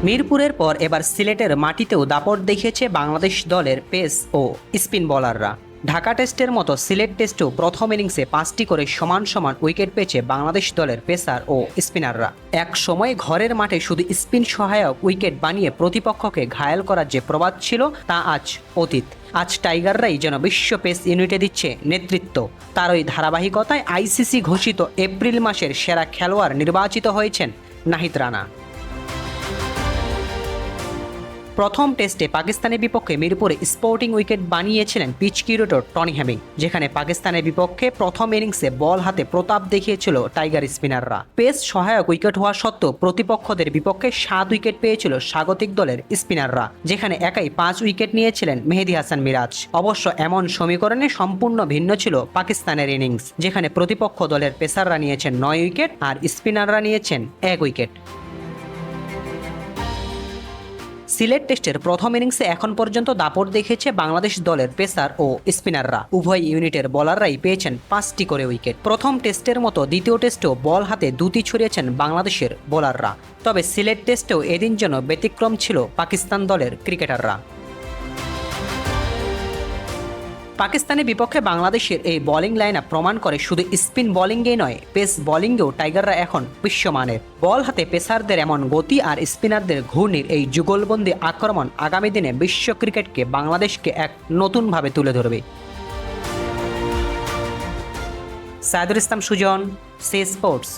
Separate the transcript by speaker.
Speaker 1: মিরপুরের পর এবার সিলেটের মাটিতেও দাপট দেখিয়েছে বাংলাদেশ দলের পেস ও স্পিন বোলাররা। ঢাকা টেস্টের মতো সিলেট টেস্টেও প্রথম ইনিংসে 5টি করে সমান সমান উইকেট পেয়েছে বাংলাদেশ দলের পেসার ও স্পিনাররা। এক সময় ঘরের মাঠে শুধু স্পিন সহায়ক উইকেট বানিয়ে প্রতিপক্ষকে ঘায়েল করার যে প্রবাদ ছিল তা আজ অতীত। আজ টাইগাররাই যেন বিশ্ব পেস ইউনিটে দিচ্ছে নেতৃত্ব। তার ওই ধারাবাহিকতায় আইসিসি ঘোষিত এপ্রিল মাসের সেরা খেলোয়াড় নির্বাচিত হয়েছেন নাহিদ রানা। প্রথম টেস্টে পাকিস্তানের বিপক্ষে মিরপুরে স্পোর্টিং উইকেট বানিয়েছিলেন পিচ কিউরেটর টনি হ্যামিং, যেখানে পাকিস্তানের বিপক্ষে প্রথম ইনিংসে বল হাতে প্রতাপ দেখিয়েছিল টাইগার স্পিনাররা। পেস সহায়ক উইকেট হওয়া সত্ত্বেও প্রতিপক্ষদের বিপক্ষে 7 উইকেট পেয়েছিল স্বাগতিক দলের স্পিনাররা, যেখানে একাই 5 উইকেট নিয়েছিলেন মেহেদী হাসান মিরাজ। অবশ্য এমন সমীকরণে সম্পূর্ণ ভিন্ন ছিল পাকিস্তানের ইনিংস, যেখানে প্রতিপক্ষ দলের পেসাররা নিয়েছেন 9 উইকেট আর স্পিনাররা নিয়েছেন 1 উইকেট। সিলেট টেস্টের প্রথম ইনিংসে এখন পর্যন্ত দাপট দেখেছে বাংলাদেশ দলের পেসার ও স্পিনাররা। উভয় ইউনিটের বোলাররাই পেয়েছেন 5টি করে উইকেট। প্রথম টেস্টের মতো দ্বিতীয় টেস্টেও বল হাতে দুটি ছড়িয়েছেন বাংলাদেশের বোলাররা। তবে সিলেট টেস্টেও এদিন যেন ব্যতিক্রম ছিল পাকিস্তান দলের ক্রিকেটাররা। পাকিস্তানের বিপক্ষে বাংলাদেশের এই বোলিং লাইনআপ প্রমাণ করে শুধু স্পিন বোলিংয়েই নয়, পেস বোলিংয়েও টাইগাররা এখন বিশ্বমানের। বল হাতে পেসারদের এমন গতি আর স্পিনারদের ঘূর্ণির এই যুগলবন্দি আক্রমণ আগামী দিনে বিশ্ব ক্রিকেটকে বাংলাদেশকে এক নতুনভাবে তুলে ধরবে। Saidul Islam Sujan, C sports.